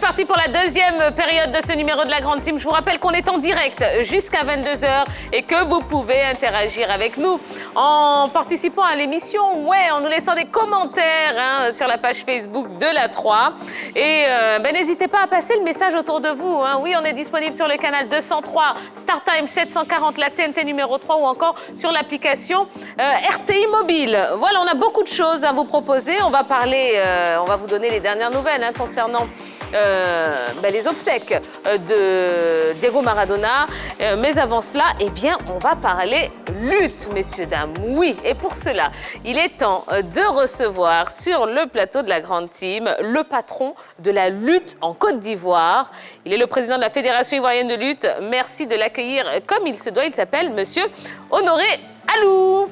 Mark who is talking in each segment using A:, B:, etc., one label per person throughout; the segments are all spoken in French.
A: parti pour la deuxième période de ce numéro de la Grande Team. Je vous rappelle qu'on est en direct jusqu'à 22 h et que vous pouvez interagir avec nous en participant à l'émission, en nous laissant des commentaires sur la page Facebook de la 3. Et n'hésitez pas à passer le message autour de vous. Oui, on est disponible sur le canal 203, StarTime 740, la TNT numéro 3 ou encore sur l'application RTI Mobile. Voilà, on a beaucoup de choses à vous proposer. On va parler, on va vous donner les dernières nouvelles concernant les obsèques de Diego Maradona. Mais avant cela, on va parler lutte, messieurs, dames. Oui, et pour cela, il est temps de recevoir sur le plateau de la Grande Team le patron de la lutte en Côte d'Ivoire. Il est le président de la Fédération ivoirienne de lutte. Merci de l'accueillir comme il se doit. Il s'appelle monsieur Honoré Alou.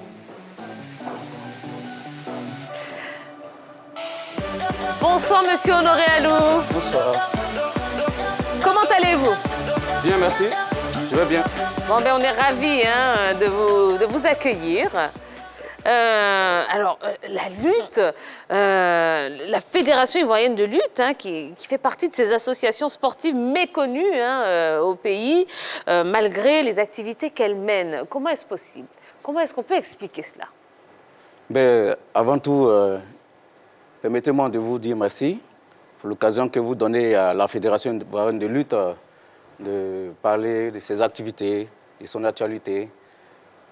A: Bonsoir, monsieur Honoré Alou.
B: Bonsoir.
A: Comment allez-vous?
B: Bien, merci. Je vais bien.
A: Bon, on est ravis de vous accueillir. La lutte, la Fédération ivoirienne de lutte, qui fait partie de ces associations sportives méconnues au pays, malgré les activités qu'elle mène. Comment est-ce possible? Comment est-ce qu'on peut expliquer cela?
B: Avant tout, permettez-moi de vous dire merci pour l'occasion que vous donnez à la Fédération ivoirienne de lutte de parler de ses activités, de son actualité.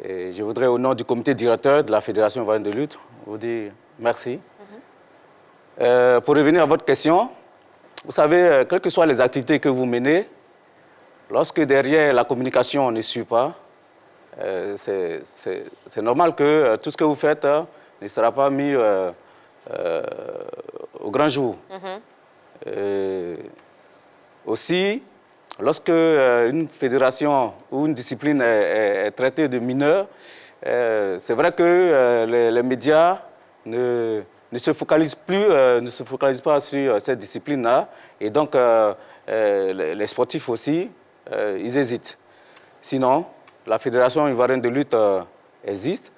B: Et je voudrais, au nom du comité directeur de la Fédération ivoirienne de lutte, vous dire merci. Pour revenir à votre question, vous savez, quelles que soient les activités que vous menez, lorsque derrière la communication ne suit pas, c'est normal que tout ce que vous faites ne sera pas mis au grand jour. Aussi, lorsque une fédération ou une discipline est traitée de mineure, c'est vrai que les médias ne se focalisent pas sur cette discipline-là. Et donc, les sportifs aussi, ils hésitent. Sinon, la Fédération ivoirienne de lutte existe.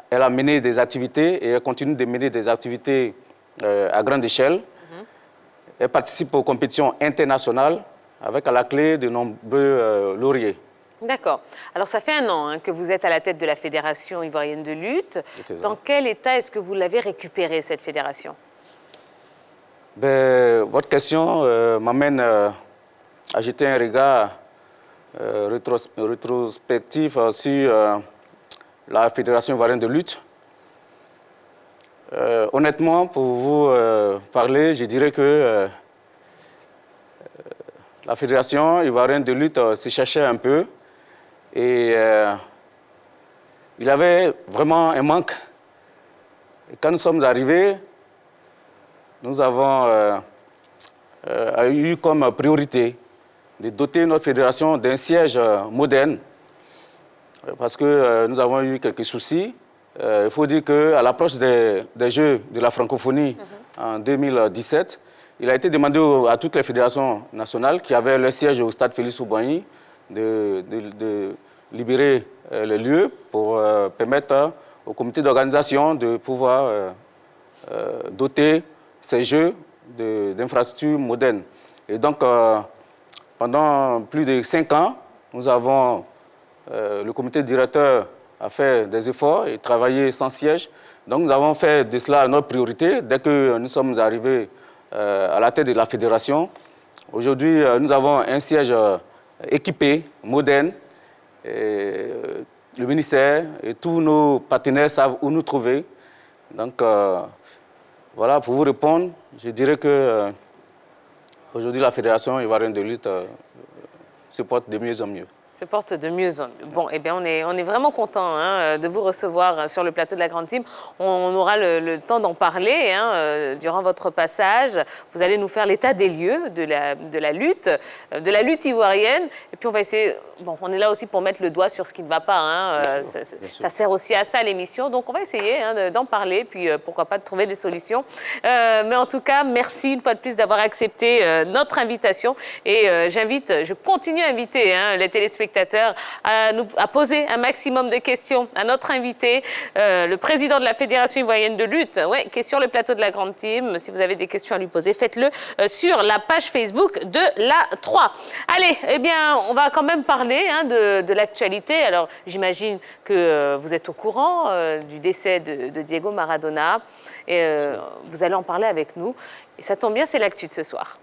B: Elle a mené des activités et elle continue de mener des activités à grande échelle. Elle participe aux compétitions internationales avec à la clé de nombreux lauriers. D'accord. Alors, ça fait 1 an que vous êtes à la tête de la Fédération ivoirienne de lutte. Dans quel état est-ce que vous l'avez récupérée, cette fédération? Votre question m'amène à jeter un regard rétrospectif sur la Fédération ivoirienne de lutte. Honnêtement, pour vous parler, je dirais que la Fédération ivoirienne de lutte se cherchait un peu et il y avait vraiment un manque. Et quand nous sommes arrivés, nous avons eu comme priorité de doter notre fédération d'un siège moderne parce que nous avons eu quelques soucis. Il faut dire qu'à l'approche des Jeux de la francophonie en 2017, il a été demandé à toutes les fédérations nationales qui avaient leur siège au stade Félix-Houphouët-Boigny de libérer le lieu pour permettre au comité d'organisation de pouvoir doter ces Jeux d'infrastructures modernes. Et donc, pendant plus de 5 ans, nous avons, le comité directeur a fait des efforts et travaillé sans siège. Donc nous avons fait de cela notre priorité dès que nous sommes arrivés à la tête de la fédération. Aujourd'hui, nous avons un siège équipé, moderne. Et le ministère et tous nos partenaires savent où nous trouver. Donc voilà, pour vous répondre, je dirais que aujourd'hui la Fédération ivoirienne de lutte se porte de mieux en mieux. Se porte de mieux en mieux. Bon, on est vraiment content de vous recevoir sur le plateau de la Grande Team. On aura le temps d'en parler durant votre passage. Vous allez nous faire l'état des lieux de la lutte ivoirienne. Et puis on va essayer, on est là aussi pour mettre le doigt sur ce qui ne va pas. Ça sert aussi à ça l'émission. Donc on va essayer d'en parler, puis pourquoi pas de trouver des solutions. Mais en tout cas, merci une fois de plus d'avoir accepté notre invitation. Et je continue à inviter les téléspectateurs
A: téléspectateurs à poser un maximum de questions à notre invité, le président de la Fédération ivoirienne de lutte, qui est sur le plateau de la Grande Team. Si vous avez des questions à lui poser, faites-le sur la page Facebook de la 3. Allez, eh bien, on va quand même parler de l'actualité. Alors, j'imagine que vous êtes au courant du décès de Diego Maradona. Et vous allez en parler avec nous. Et ça tombe bien, c'est l'actu de ce soir.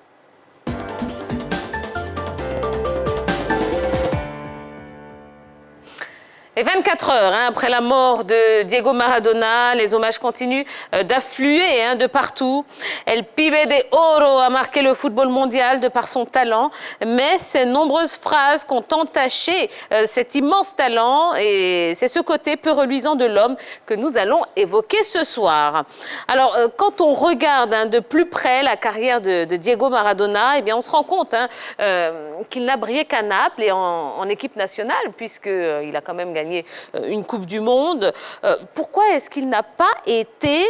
A: Et 24 heures après la mort de Diego Maradona, les hommages continuent d'affluer de partout. El Pibe de Oro a marqué le football mondial de par son talent, mais ces nombreuses phrases qui ont entaché cet immense talent, et c'est ce côté peu reluisant de l'homme que nous allons évoquer ce soir. Alors, quand on regarde de plus près la carrière de Diego Maradona, eh bien, on se rend compte qu'il n'a brillé qu'à Naples et en équipe nationale, puisqu'il a quand même gagné une Coupe du Monde. Pourquoi est-ce qu'il n'a pas été,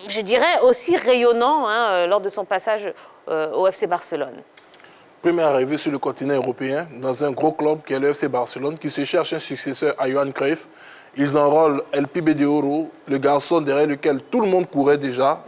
A: je dirais, aussi rayonnant lors de son passage au FC Barcelone?
C: Premier arrivé sur le continent européen, dans un gros club qui est le FC Barcelone, qui se cherche un successeur à Johan Cruyff. Ils enrôlent El Pibe de Oro, le garçon derrière lequel tout le monde courait déjà.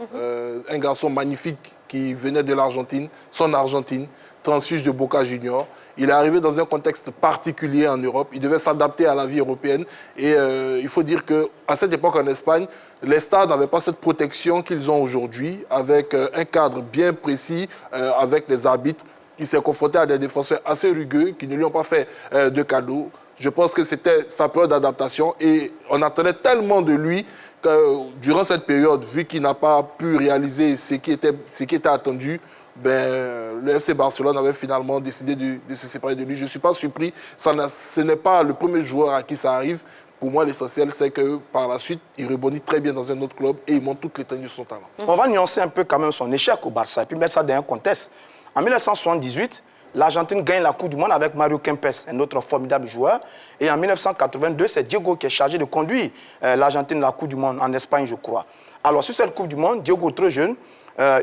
C: Un garçon magnifique qui venait de l'Argentine, son Argentine, transfuge de Boca Juniors. Il est arrivé dans un contexte particulier en Europe. Il devait s'adapter à la vie européenne. Et il faut dire qu'à cette époque en Espagne, les stades n'avaient pas cette protection qu'ils ont aujourd'hui, avec un cadre bien précis, avec les arbitres. Il s'est confronté à des défenseurs assez rugueux qui ne lui ont pas fait de cadeaux. Je pense que c'était sa période d'adaptation et on attendait tellement de lui que durant cette période, vu qu'il n'a pas pu réaliser ce qui était attendu, le FC Barcelone avait finalement décidé de se séparer de lui. Je ne suis pas surpris. Ce n'est pas le premier joueur à qui ça arrive. Pour moi, l'essentiel, c'est que par la suite, il rebondit très bien dans un autre club et il montre toute l'étendue de son talent.
D: On va nuancer un peu quand même son échec au Barça et puis mettre ça dans un contexte. En 1978, l'Argentine gagne la Coupe du Monde avec Mario Kempes, un autre formidable joueur. Et en 1982, c'est Diego qui est chargé de conduire l'Argentine à la Coupe du Monde en Espagne, je crois. Alors, sur cette Coupe du Monde, Diego, trop jeune,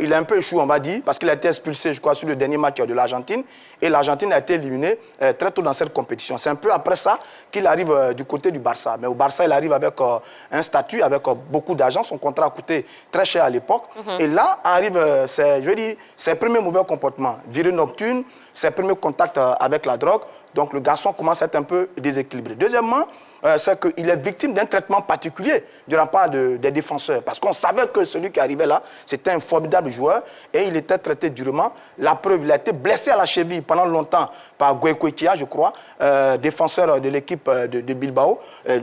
D: il a un peu échoué, on va dire, parce qu'il a été expulsé, je crois, sur le dernier match de l'Argentine. Et l'Argentine a été éliminée très tôt dans cette compétition. C'est un peu après ça qu'il arrive du côté du Barça. Mais au Barça, il arrive avec un statut, avec beaucoup d'argent. Son contrat a coûté très cher à l'époque. Et là arrive, ses premiers mauvais comportements. Virée nocturne, ses premiers contacts avec la drogue. Donc le garçon commence à être un peu déséquilibré. Deuxièmement, c'est qu'il est victime d'un traitement particulier de la part des défenseurs. Parce qu'on savait que celui qui arrivait là, c'était un formidable joueur et il était traité durement. La preuve, il a été blessé à la cheville pendant longtemps par Goicoechea, je crois, défenseur de l'équipe de Bilbao,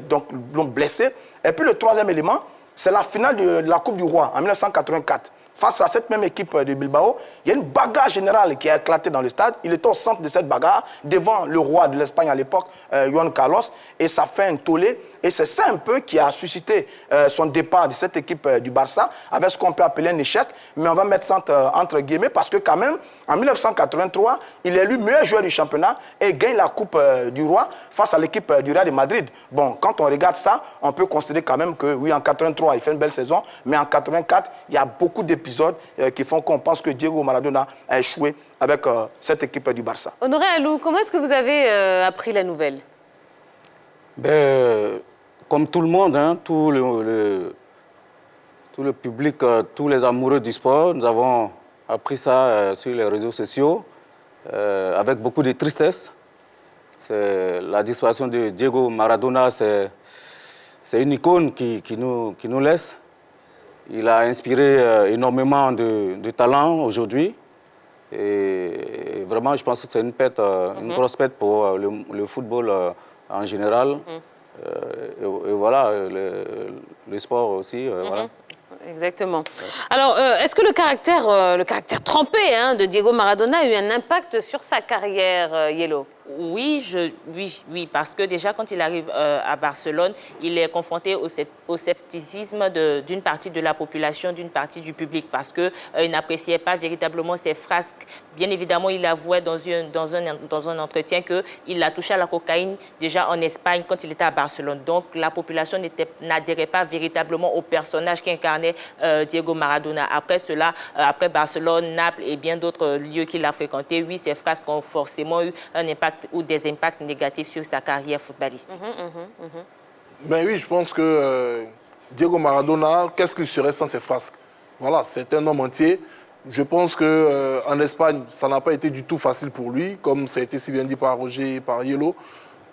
D: donc blessé. Et puis le troisième élément, c'est la finale de la Coupe du Roi en 1984. Face à cette même équipe de Bilbao, il y a une bagarre générale qui a éclaté dans le stade. Il était au centre de cette bagarre, devant le roi de l'Espagne à l'époque, Juan Carlos, et ça fait un tollé. Et c'est ça un peu qui a suscité son départ de cette équipe du Barça, avec ce qu'on peut appeler un échec. Mais on va mettre ça entre guillemets, parce que quand même, en 1983, il est élu meilleur joueur du championnat et gagne la Coupe du Roi face à l'équipe du Real de Madrid. Bon, quand on regarde ça, on peut considérer quand même que, oui, en 83, il fait une belle saison, mais en 84, il y a beaucoup d'épisodes qui font qu'on pense que Diego Maradona a échoué avec cette équipe du Barça.
A: Honoré Alou, comment est-ce que vous avez appris la nouvelle?
B: Comme tout le monde, tout le public, tous les amoureux du sport, nous avons appris ça sur les réseaux sociaux avec beaucoup de tristesse. La disparition de Diego Maradona, c'est une icône qui nous laisse. Il a inspiré énormément de talent aujourd'hui. Et vraiment, je pense que c'est une grosse perte pour le football en général. Et voilà, le sport aussi. Voilà.
A: Exactement. Alors, est-ce que le caractère trempé de Diego Maradona a eu un impact sur sa carrière, Yellow?
E: Oui, parce que déjà, quand il arrive à Barcelone, il est confronté au scepticisme d'une partie de la population, d'une partie du public, parce qu'il n'appréciait pas véritablement ses frasques. Bien évidemment, il avouait dans un entretien qu'il a touché à la cocaïne déjà en Espagne quand il était à Barcelone. Donc, la population n'adhérait pas véritablement au personnage qu'incarnait Diego Maradona. Après cela, après Barcelone, Naples et bien d'autres lieux qu'il a fréquentés, oui, ses frasques ont forcément eu un impact impact ou des impacts négatifs sur sa carrière footballistique.
C: Ben oui, je pense que Diego Maradona, qu'est-ce qu'il serait sans ses frasques? Voilà, c'est un homme entier. Je pense qu'en Espagne, ça n'a pas été du tout facile pour lui, comme ça a été si bien dit par Roger et par Yellow.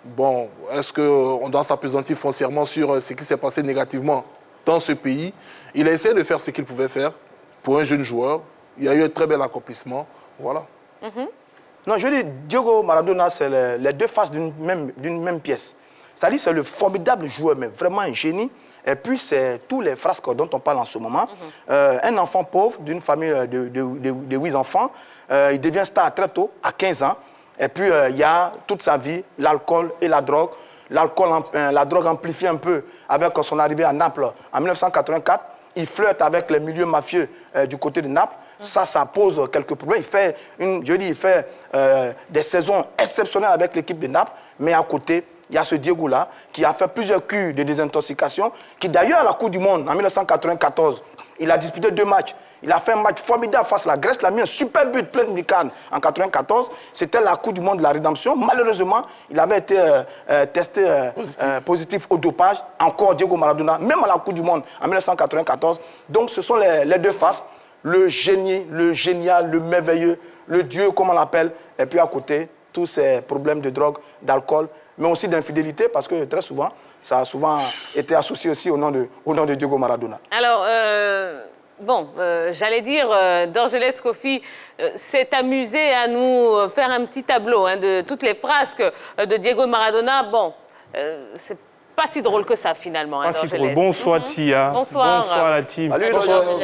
C: Bon, est-ce qu'on doit s'appesantir foncièrement sur ce qui s'est passé négativement dans ce pays? Il a essayé de faire ce qu'il pouvait faire pour un jeune joueur. Il y a eu un très bel accomplissement. Voilà.
D: Non, je dis, Diego Maradona, c'est les deux faces d'une même pièce. C'est-à-dire, c'est le formidable joueur, mais vraiment un génie. Et puis, c'est tous les frasques dont on parle en ce moment. Un enfant pauvre d'une famille de 8 enfants, il devient star très tôt, à 15 ans. Et puis, il y a toute sa vie, l'alcool et la drogue. L'alcool, la drogue amplifie un peu avec son arrivée à Naples en 1984. Il flirte avec les milieux mafieux du côté de Naples. Ça pose quelques problèmes. Il fait des saisons exceptionnelles avec l'équipe de Naples, mais à côté, il y a ce Diego-là qui a fait plusieurs cures de désintoxication, qui d'ailleurs à la Coupe du Monde en 1994, il a disputé 2 matchs. Il a fait un match formidable face à la Grèce, il a mis un super but plein de canne en 1994. C'était la Coupe du Monde de la rédemption. Malheureusement, il avait été testé positif au dopage. Encore Diego Maradona, même à la Coupe du Monde en 1994. Donc ce sont les deux faces. Le génie, le génial, le merveilleux, le Dieu, comme on l'appelle. Et puis à côté, tous ces problèmes de drogue, d'alcool, mais aussi d'infidélité, parce que très souvent, ça a souvent été associé aussi au nom de Diego Maradona.
A: Alors, j'allais dire, Dorgelès Kofi s'est amusé à nous faire un petit tableau de toutes les frasques de Diego Maradona. Bon, c'est pas si drôle que ça, finalement.
F: Pas si drôle. Bonsoir, Tia.
A: Bonsoir.
F: Bonsoir, la team.
D: Salut,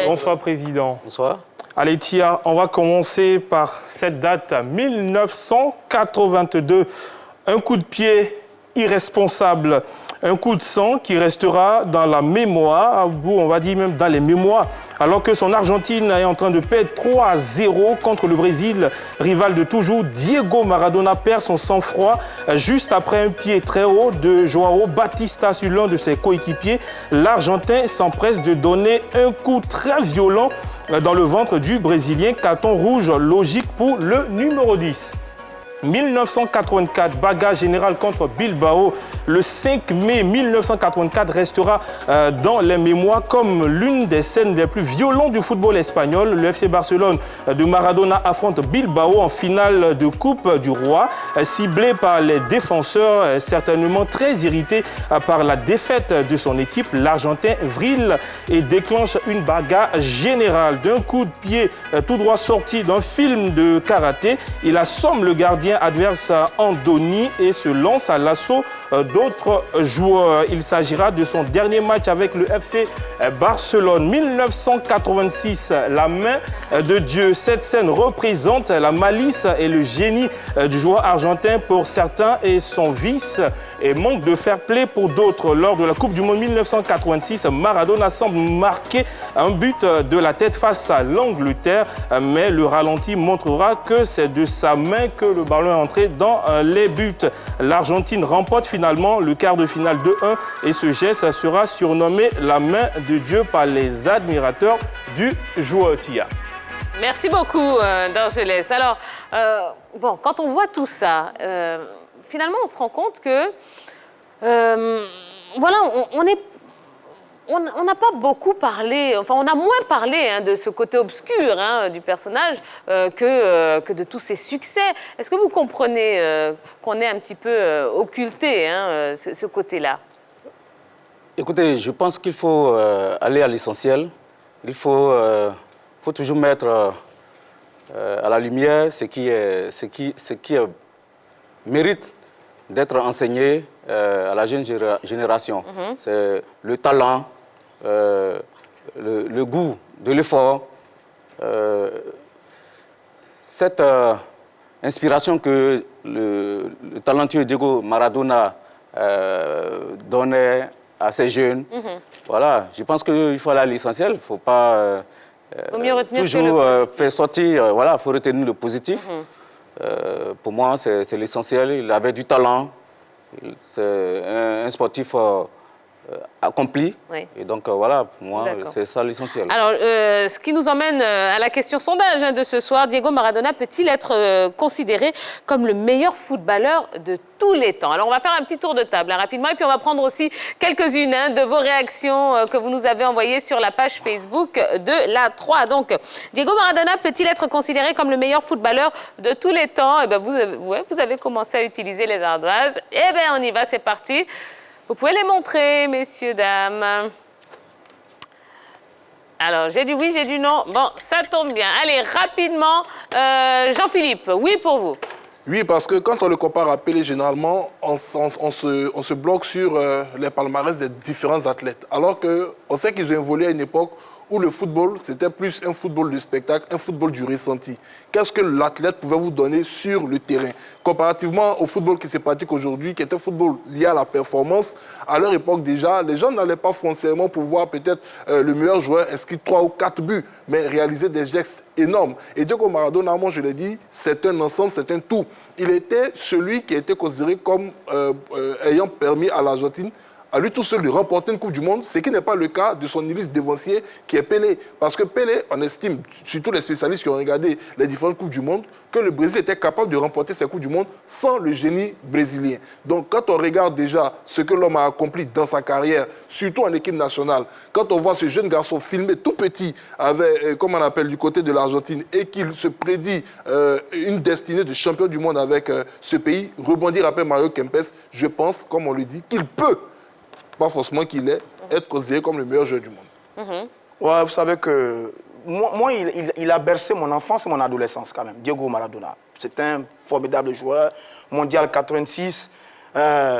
F: Bonsoir, Président.
B: Bonsoir.
F: Allez, Tia, on va commencer par cette date 1982. Un coup de pied irresponsable, un coup de sang qui restera dans la mémoire, on va dire même dans les mémoires, alors que son Argentine est en train de perdre 3-0 contre le Brésil, rival de toujours. Diego Maradona perd son sang-froid juste après un pied très haut de João Batista sur l'un de ses coéquipiers. L'Argentin s'empresse de donner un coup très violent dans le ventre du Brésilien. Carton rouge logique pour le numéro 10. 1984, bagarre générale contre Bilbao. Le 5 mai 1984 restera dans les mémoires comme l'une des scènes les plus violentes du football espagnol. Le FC Barcelone de Maradona affronte Bilbao en finale de Coupe du Roi. Ciblé par les défenseurs, certainement très irrité par la défaite de son équipe, l'Argentin vrille et déclenche une bagarre générale. D'un coup de pied tout droit sorti d'un film de karaté, il assomme le gardien adverse Andoni et se lance à l'assaut d'autres joueurs. Il s'agira de son dernier match avec le FC Barcelone. 1986, la main de Dieu. Cette scène représente la malice et le génie du joueur argentin pour certains et son vice et manque de fair play pour d'autres. Lors de la Coupe du Monde 1986, Maradona semble marquer un but de la tête face à l'Angleterre, mais le ralenti montrera que c'est de sa main que le ballon est entré dans les buts. L'Argentine remporte finalement le quart de finale 2-1 et ce geste sera surnommé la main de Dieu par les admirateurs du joueur Tia.
A: Merci beaucoup, Dorgelès. Alors, quand on voit tout ça, finalement, on se rend compte que, on n'a pas beaucoup parlé, enfin, on a moins parlé de ce côté obscur du personnage que de tous ses succès. Est-ce que vous comprenez qu'on ait un petit peu occulté ce côté-là?
B: Écoutez, je pense qu'il faut aller à l'essentiel. Il faut toujours mettre à la lumière ce qui mérite d'être enseigné à la jeune génération. C'est le talent, le goût de l'effort, cette inspiration que le talentueux Diego Maradona donnait à ces jeunes. Voilà, je pense qu'il faut aller à l'essentiel, il ne faut pas toujours faire sortir, il faut retenir le positif. Pour moi, c'est l'essentiel. Il avait du talent. C'est un sportif accompli.
A: Oui.
B: Et donc voilà, pour moi, c'est ça l'essentiel.
A: Alors, ce qui nous emmène à la question sondage de ce soir, Diego Maradona peut-il être considéré comme le meilleur footballeur de tous les temps? Alors, on va faire un petit tour de table rapidement et puis on va prendre aussi quelques-unes de vos réactions que vous nous avez envoyées sur la page Facebook de la 3. Donc, Diego Maradona peut-il être considéré comme le meilleur footballeur de tous les temps? Eh bien, vous avez commencé à utiliser les ardoises. Eh bien, on y va, c'est parti. Vous pouvez les montrer, messieurs, dames. Alors, j'ai du oui, j'ai du non. Bon, ça tombe bien. Allez, rapidement, Jean-Philippe, oui pour vous.
C: Oui, parce que quand on le compare à Pelé, généralement, on se bloque sur les palmarès des différents athlètes. Alors qu'on sait qu'ils ont évolué à une époque où le football, c'était plus un football de spectacle, un football du ressenti. Qu'est-ce que l'athlète pouvait vous donner sur le terrain? Comparativement au football qui se pratique aujourd'hui, qui est un football lié à la performance, à leur époque déjà, les gens n'allaient pas foncièrement pour voir peut-être le meilleur joueur inscrire 3 ou 4 buts, mais réaliser des gestes énormes. Et Diego Maradona, moi je l'ai dit, c'est un ensemble, c'est un tout. Il était celui qui était considéré comme ayant permis à l'Argentine à lui tout seul de remporter une Coupe du Monde, ce qui n'est pas le cas de son illustre dévancier qui est Pelé. Parce que Pelé, on estime, surtout les spécialistes qui ont regardé les différentes Coupes du Monde, que le Brésil était capable de remporter ces Coupes du Monde sans le génie brésilien. Donc quand on regarde déjà ce que l'homme a accompli dans sa carrière, surtout en équipe nationale, quand on voit ce jeune garçon filmé tout petit, avec, comme on appelle du côté de l'Argentine, et qu'il se prédit une destinée de champion du monde avec ce pays, rebondir après Mario Kempes, je pense, comme on le dit, qu'il peut, pas forcément qu'il est, être considéré comme le meilleur joueur du monde.
D: Ouais, vous savez que moi il a bercé mon enfance et mon adolescence quand même, Diego Maradona. C'est un formidable joueur, mondial 86,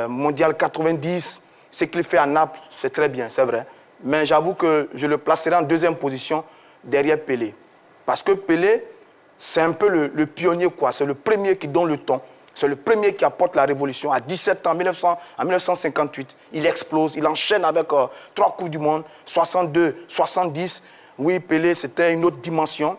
D: mondial 90. Ce qu'il fait à Naples, c'est très bien, c'est vrai. Mais j'avoue que je le placerai en deuxième position derrière Pelé. Parce que Pelé, c'est un peu le pionnier, quoi. C'est le premier qui donne le ton. C'est le premier qui apporte la révolution. À 17 ans, en 1958, il explose, il enchaîne avec 3 Coupes du Monde, 62, 70. Oui, Pelé, c'était une autre dimension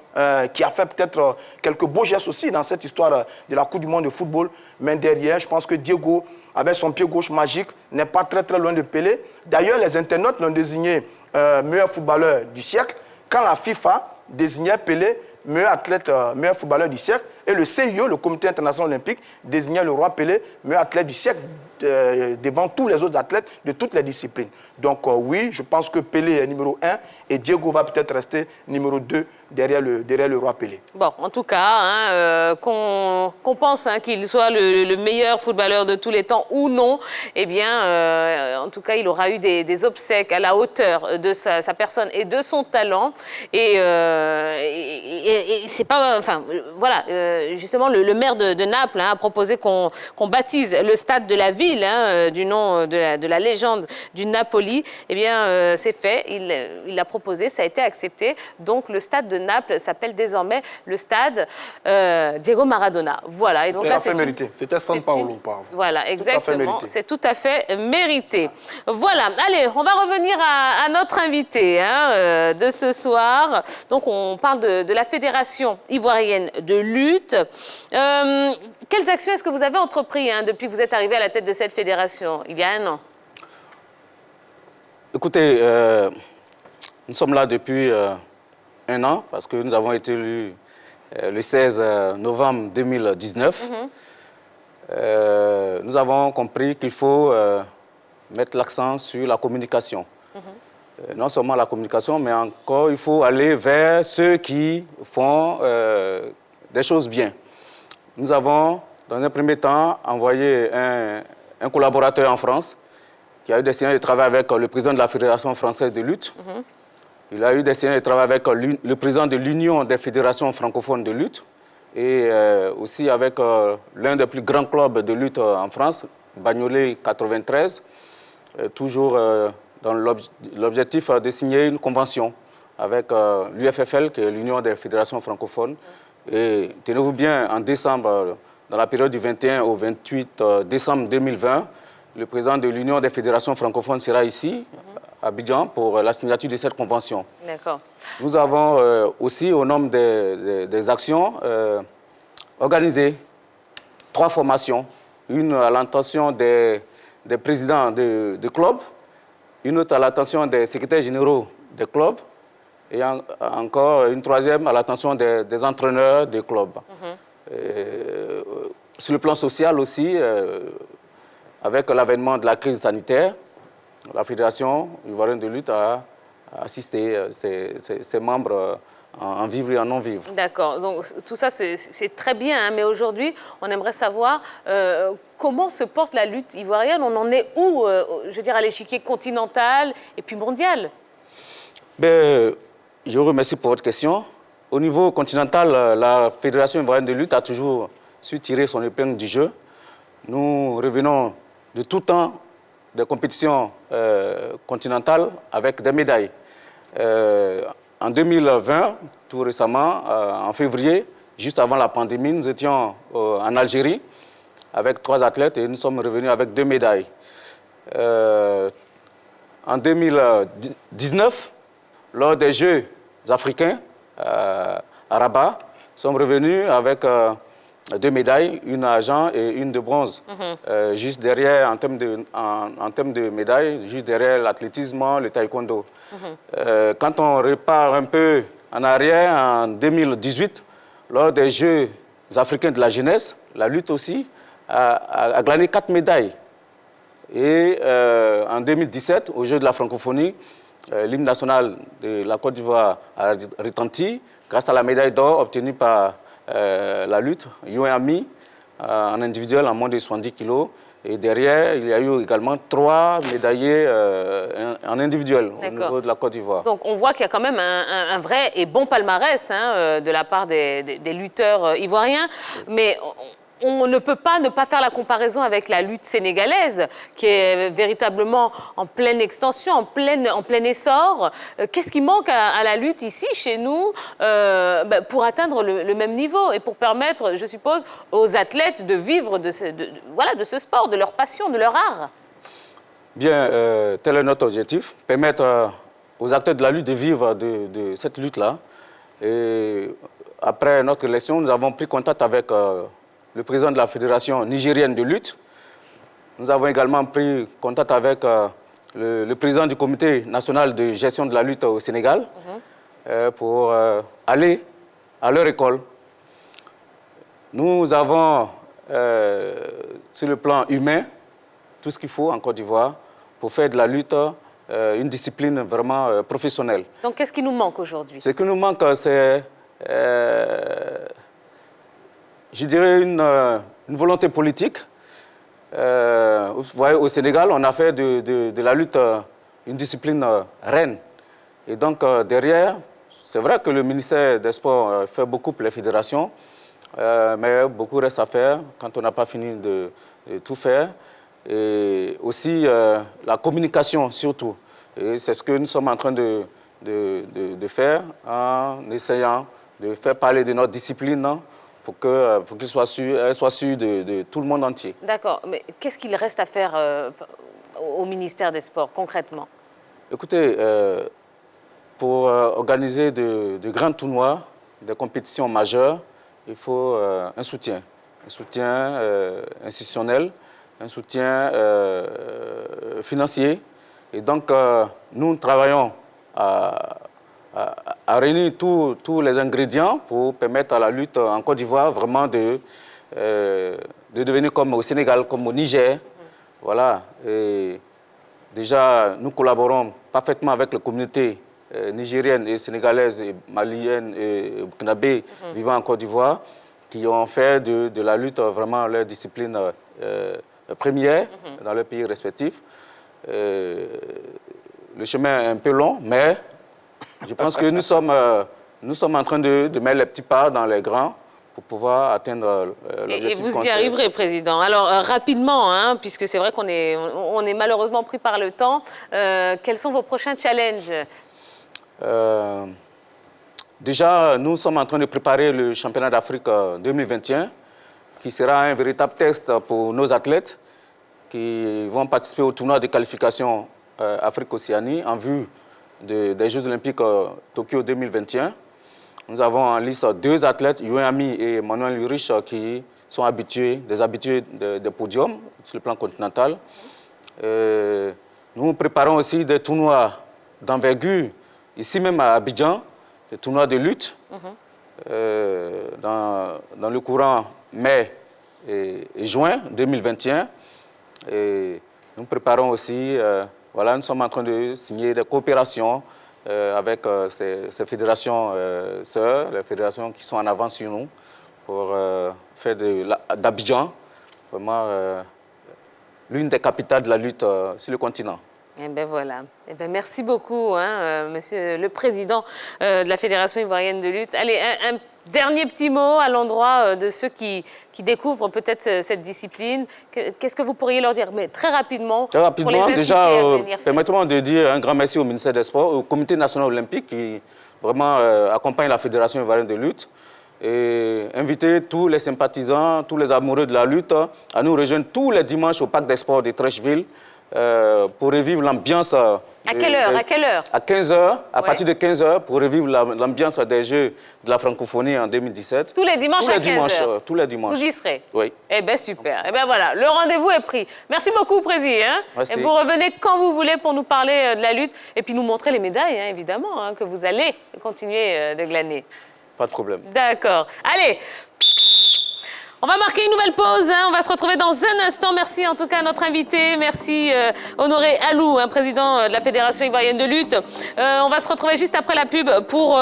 D: qui a fait peut-être quelques beaux gestes aussi dans cette histoire de la Coupe du Monde de football. Mais derrière, je pense que Diego, avec son pied gauche magique, n'est pas très très loin de Pelé. D'ailleurs, les internautes l'ont désigné meilleur footballeur du siècle. Quand la FIFA désignait Pelé meilleur athlète, meilleur footballeur du siècle, et le CIO, le Comité international olympique, désignait le roi Pelé meilleur athlète du siècle devant tous les autres athlètes de toutes les disciplines. Donc oui, je pense que Pelé est numéro 1 et Diego va peut-être rester numéro 2 derrière le roi Pelé.
A: Bon, en tout cas, qu'on pense qu'il soit le meilleur footballeur de tous les temps ou non, eh bien, en tout cas, il aura eu des obsèques à la hauteur de sa personne et de son talent. Et c'est pas... Enfin, voilà, justement, le maire de Naples a proposé qu'on baptise le stade de la ville du nom de la légende du Napoli. Eh bien, c'est fait, il l'a proposé, ça a été accepté. Donc, le stade de Naples s'appelle désormais le stade Diego Maradona. Voilà. Et donc là,
C: c'était San Paolo, pardon.
A: Voilà, exactement. C'est tout à fait mérité. Voilà. Allez, on va revenir à notre invité de ce soir. Donc, on parle de la Fédération ivoirienne de lutte. Quelles actions est-ce que vous avez entreprises depuis que vous êtes arrivé à la tête de cette fédération, il y a 1 an?
B: Écoutez, nous sommes là depuis 1 an, parce que nous avons été élus le 16 novembre 2019. Nous avons compris qu'il faut mettre l'accent sur la communication. Non seulement la communication, mais encore il faut aller vers ceux qui font des choses bien. Nous avons, dans un premier temps, envoyé un collaborateur en France qui a eu des signes de travail avec le président de la Fédération française de lutte. Il a eu des signes de travail avec le président de l'Union des fédérations francophones de lutte et aussi avec l'un des plus grands clubs de lutte en France, Bagnolet 93, toujours dans l'objectif de signer une convention avec l'UFFL, qui est l'Union des fédérations francophones. Et tenez-vous bien, en décembre, dans la période du 21 au 28 décembre 2020, le président de l'Union des fédérations francophones sera ici, à Abidjan, pour la signature de cette convention. D'accord. Nous avons aussi, au nom des actions, organisé 3 formations. Une à l'intention des présidents de clubs, une autre à l'attention des secrétaires généraux des clubs et encore une troisième à l'attention des entraîneurs des clubs. Sur le plan social aussi, avec l'avènement de la crise sanitaire, la Fédération ivoirienne de lutte a assisté ses membres en vivre et en non-vivre.
A: D'accord. Donc, tout ça, c'est très bien. Hein, mais aujourd'hui, on aimerait savoir comment se porte la lutte ivoirienne. On en est où, je veux dire, à l'échiquier continental et puis mondial?
B: Ben, je vous remercie pour votre question. Au niveau continental, la Fédération ivoirienne de lutte a toujours su tirer son épingle du jeu. Nous revenons de tout temps des compétitions continentales avec des médailles. En 2020, tout récemment, en février, juste avant la pandémie, nous étions en Algérie avec 3 athlètes et nous sommes revenus avec 2 médailles. En 2019, lors des Jeux africains à Rabat, nous sommes revenus avec 2 médailles, une d'argent et une de bronze. Juste derrière, en termes de médailles, juste derrière l'athlétisme, le taekwondo. Quand on repart un peu en arrière, en 2018, lors des Jeux africains de la jeunesse, la lutte aussi a glané 4 médailles. Et en 2017, aux Jeux de la francophonie, l'hymne national de la Côte d'Ivoire a retenti grâce à la médaille d'or obtenue par la lutte, Yoami, en individuel en moins de 70 kilos. Et derrière, il y a eu également 3 médaillés en individuel au niveau de la Côte d'Ivoire.
A: Donc on voit qu'il y a quand même un vrai et bon palmarès de la part des lutteurs ivoiriens. Mais on ne peut pas ne pas faire la comparaison avec la lutte sénégalaise, qui est véritablement en pleine extension, en plein essor. Qu'est-ce qui manque à la lutte ici, chez nous, pour atteindre le même niveau et pour permettre, je suppose, aux athlètes de vivre de ce sport, de leur passion, de leur art?
B: Bien, tel est notre objectif, permettre aux acteurs de la lutte de vivre de cette lutte-là. Et après notre élection, nous avons pris contact avec le président de la Fédération nigérienne de lutte. Nous avons également pris contact avec le président du comité national de gestion de la lutte au Sénégal pour aller à leur école. Nous avons, sur le plan humain, tout ce qu'il faut en Côte d'Ivoire pour faire de la lutte une discipline vraiment professionnelle.
A: Donc, qu'est-ce qui nous manque aujourd'hui?
B: Ce qui nous manque, c'est, je dirais, une volonté politique. Vous voyez, au Sénégal, on a fait de la lutte une discipline reine. Et donc, derrière, c'est vrai que le ministère des Sports fait beaucoup pour les fédérations, mais beaucoup reste à faire quand on n'a pas fini de tout faire. Et aussi la communication, surtout. Et c'est ce que nous sommes en train de faire en essayant de faire parler de notre discipline pour qu'elle soit sûre de tout le monde entier.
A: D'accord, mais qu'est-ce qu'il reste à faire au ministère des Sports, concrètement?
B: Écoutez, pour organiser de grands tournois, des compétitions majeures, il faut un soutien institutionnel, un soutien financier. Et donc, nous travaillons à réunir tous les ingrédients pour permettre à la lutte en Côte d'Ivoire vraiment de devenir comme au Sénégal, comme au Niger. Voilà. Et déjà, nous collaborons parfaitement avec la communauté nigérienne et sénégalaise et malienne et burkinabé vivant en Côte d'Ivoire, qui ont fait de la lutte vraiment leur discipline première dans leurs pays respectifs. Le chemin est un peu long, mais je pense que nous sommes en train de mettre les petits pas dans les grands pour pouvoir atteindre l'objectif.
A: Et vous y arriverez, Président. Alors, rapidement, puisque c'est vrai qu'on est malheureusement pris par le temps, quels sont vos prochains challenges?
B: Déjà, nous sommes en train de préparer le championnat d'Afrique 2021, qui sera un véritable test pour nos athlètes qui vont participer au tournoi de qualification Afrique-Océanie en vue des Jeux Olympiques Tokyo 2021. Nous avons en liste 2 athlètes, Yoami et Manuel Urich, qui sont des habitués des podiums sur le plan continental. Nous préparons aussi des tournois d'envergure, ici même à Abidjan, des tournois de lutte, dans le courant mai et juin 2021. Et nous préparons aussi, voilà, nous sommes en train de signer des coopérations avec ces fédérations sœurs, les fédérations qui sont en avance sur nous, pour faire d'Abidjan vraiment l'une des capitales de la lutte sur le continent.
A: Eh bien voilà. Eh bien, merci beaucoup, monsieur le président de la Fédération ivoirienne de lutte. Allez, un dernier petit mot à l'endroit de ceux qui découvrent peut-être cette discipline. Qu'est-ce que vous pourriez leur dire? Mais très rapidement.
B: Très rapidement,
A: pour les
B: déjà,
A: venir
B: permettez-moi de dire un grand merci au ministère des Sports, au Comité national olympique qui vraiment accompagne la Fédération ivoirienne de lutte. Et inviter tous les sympathisants, tous les amoureux de la lutte à nous rejoindre tous les dimanches au Parc des Sports de Treichville pour revivre l'ambiance. À
A: quelle heure? À quelle heure?
B: À 15h, à partir de 15h, pour revivre l'ambiance des Jeux de la francophonie en 2017.
A: Tous les dimanches à 15h?
B: Tous les dimanches.
A: Vous y serez?
B: Oui.
A: Eh bien, super. Eh bien, voilà, le rendez-vous est pris. Merci beaucoup, Président.
B: Merci.
A: Et vous revenez quand vous voulez pour nous parler de la lutte et puis nous montrer les médailles, évidemment, que vous allez continuer de glaner.
B: Pas de problème.
A: D'accord. Allez, on va marquer une nouvelle pause. On va se retrouver dans un instant. Merci en tout cas à notre invité. Merci Honoré Alou, président de la Fédération ivoirienne de lutte. On va se retrouver juste après la pub pour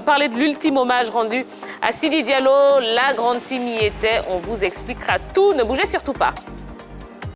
A: parler de l'ultime hommage rendu à Sidi Diallo. La grande team y était. On vous expliquera tout. Ne bougez surtout pas.